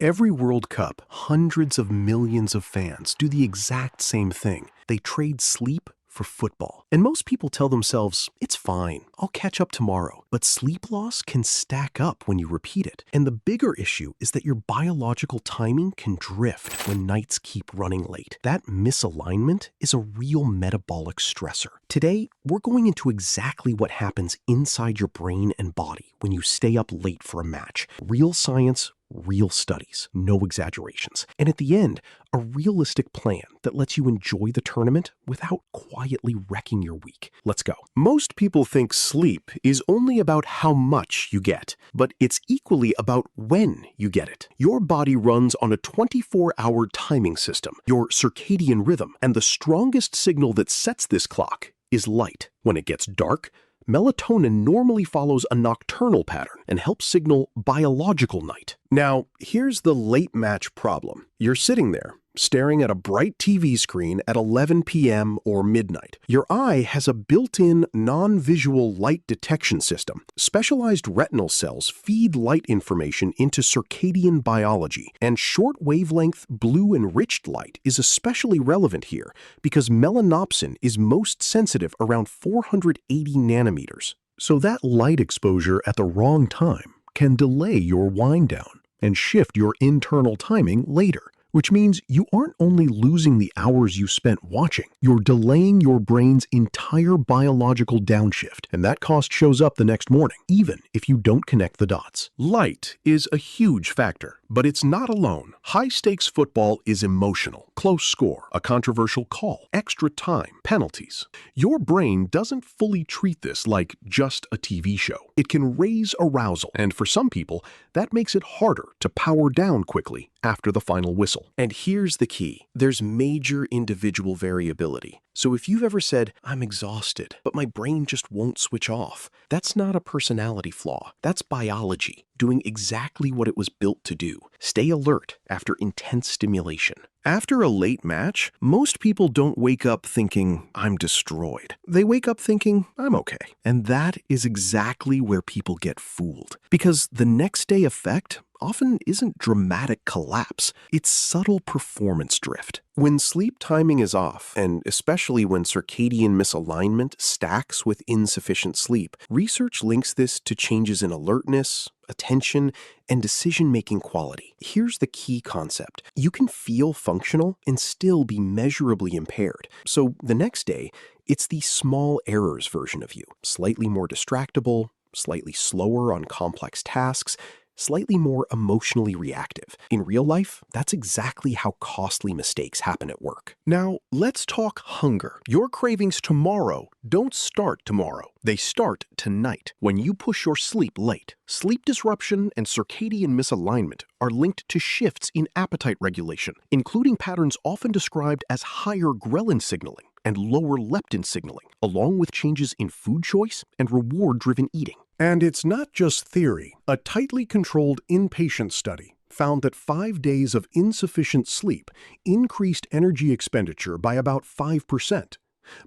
Every World Cup, hundreds of millions of fans do the exact same thing. They trade sleep for football. And most people tell themselves, it's fine, I'll catch up tomorrow. But sleep loss can stack up when you repeat it. And the bigger issue is that your biological timing can drift when nights keep running late. That misalignment is a real metabolic stressor. Today, we're going into exactly what happens inside your brain and body when you stay up late for a match. Real science, real studies, no exaggerations. And at the end, a realistic plan that lets you enjoy the tournament without quietly wrecking your week. Let's go. Most people think sleep is only about how much you get, but it's equally about when you get it. Your body runs on a 24-hour timing system, your circadian rhythm, and the strongest signal that sets this clock is light. When it gets dark, melatonin normally follows a nocturnal pattern and helps signal biological night. Now, here's the late match problem. You're sitting there, staring at a bright TV screen at 11 p.m. or midnight. Your eye has a built-in non-visual light detection system. Specialized retinal cells feed light information into circadian biology, and short-wavelength blue-enriched light is especially relevant here because melanopsin is most sensitive around 480 nanometers. So that light exposure at the wrong time can delay your wind down and shift your internal timing later, which means you aren't only losing the hours you spent watching, you're delaying your brain's entire biological downshift, and that cost shows up the next morning, even if you don't connect the dots. Light is a huge factor, but it's not alone. High-stakes football is emotional. Close score, a controversial call, extra time, penalties. Your brain doesn't fully treat this like just a TV show. It can raise arousal, and for some people, that makes it harder to power down quickly after the final whistle. And here's the key. There's major individual variability. So if you've ever said, I'm exhausted, but my brain just won't switch off, that's not a personality flaw. That's biology, doing exactly what it was built to do. Stay alert after intense stimulation. After a late match, most people don't wake up thinking, I'm destroyed. They wake up thinking, I'm okay. And that is exactly where people get fooled. Because the next day effect often isn't dramatic collapse, it's subtle performance drift. When sleep timing is off, and especially when circadian misalignment stacks with insufficient sleep, research links this to changes in alertness, attention, and decision-making quality. Here's the key concept. You can feel functional and still be measurably impaired. So the next day, it's the small errors version of you. Slightly more distractible, slightly slower on complex tasks, slightly more emotionally reactive. In real life, that's exactly how costly mistakes happen at work. Now, let's talk hunger. Your cravings tomorrow don't start tomorrow. They start tonight when you push your sleep late. Sleep disruption and circadian misalignment are linked to shifts in appetite regulation, including patterns often described as higher ghrelin signaling and lower leptin signaling, along with changes in food choice and reward-driven eating. And it's not just theory. A tightly controlled inpatient study found that 5 days of insufficient sleep increased energy expenditure by about 5%,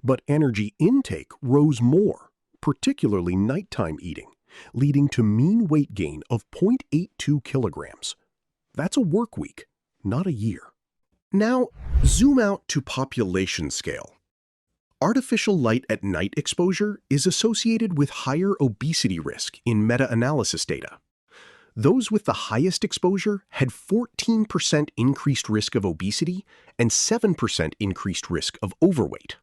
but energy intake rose more, particularly nighttime eating, leading to mean weight gain of 0.82 kilograms. That's a work week, not a year. Now, zoom out to population scale. Artificial light at night exposure is associated with higher obesity risk in meta-analysis data. Those with the highest exposure had 14% increased risk of obesity and 7% increased risk of overweight.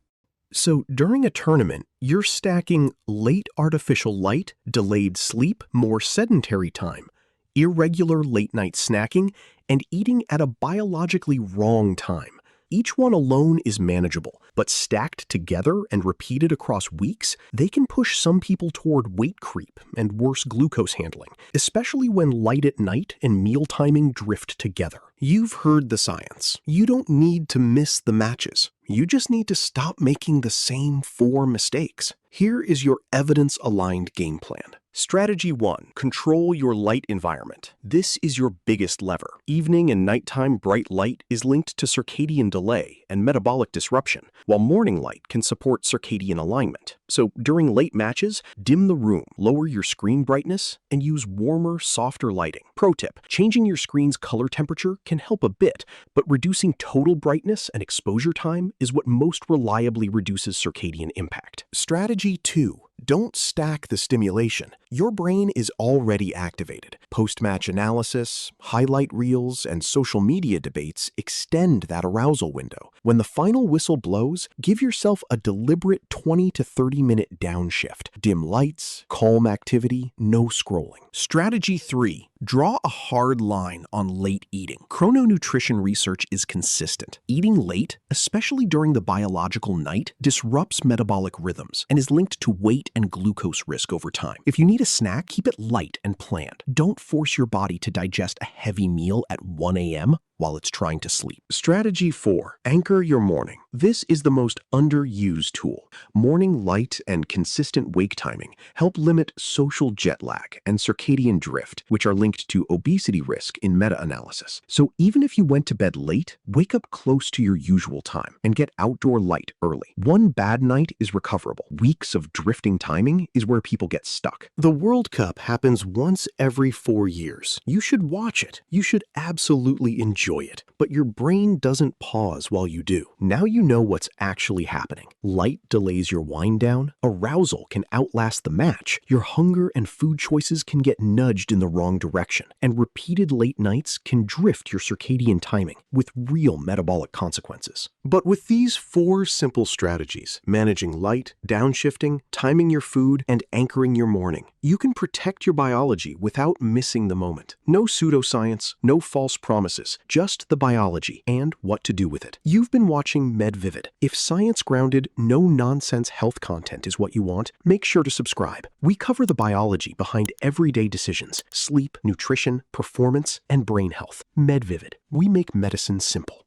So during a tournament, you're stacking late artificial light, delayed sleep, more sedentary time, irregular late-night snacking, and eating at a biologically wrong time. Each one alone is manageable, but stacked together and repeated across weeks, they can push some people toward weight creep and worse glucose handling, especially when light at night and meal timing drift together. You've heard the science. You don't need to miss the matches. You just need to stop making the same 4 mistakes. Here is your evidence-aligned game plan. Strategy 1. Control your light environment. This is your biggest lever. Evening and nighttime bright light is linked to circadian delay and metabolic disruption, while morning light can support circadian alignment. So during late matches, dim the room, lower your screen brightness, and use warmer, softer lighting. Pro tip: changing your screen's color temperature can help a bit, but reducing total brightness and exposure time is what most reliably reduces circadian impact. Strategy 2. Don't stack the stimulation. Your brain is already activated. Post-match analysis, highlight reels, and social media debates extend that arousal window. When the final whistle blows, give yourself a deliberate 20 to 30-minute downshift. Dim lights, calm activity, no scrolling. Strategy 3. Draw a hard line on late eating. Chrononutrition research is consistent. Eating late, especially during the biological night, disrupts metabolic rhythms and is linked to weight and glucose risk over time. If you need a snack, keep it light and planned. Don't force your body to digest a heavy meal at 1 a.m. while it's trying to sleep. Strategy 4. Anchor your morning. This is the most underused tool. Morning light and consistent wake timing help limit social jet lag and circadian drift, which are linked to obesity risk in meta-analysis. So even if you went to bed late, wake up close to your usual time and get outdoor light early. One bad night is recoverable. Weeks of drifting timing is where people get stuck. The World Cup happens once every 4 years. You should watch it. You should absolutely enjoy it, but your brain doesn't pause while you do. Now you know what's actually happening. Light delays your wind down, arousal can outlast the match, your hunger and food choices can get nudged in the wrong direction, and repeated late nights can drift your circadian timing with real metabolic consequences. But with these 4 simple strategies, managing light, downshifting, timing your food, and anchoring your morning, you can protect your biology without missing the moment. No pseudoscience, no false promises, just the biology and what to do with it. You've been watching MedVivid. If science-grounded, no-nonsense health content is what you want, make sure to subscribe. We cover the biology behind everyday decisions: sleep, nutrition, performance, and brain health. MedVivid. We make medicine simple.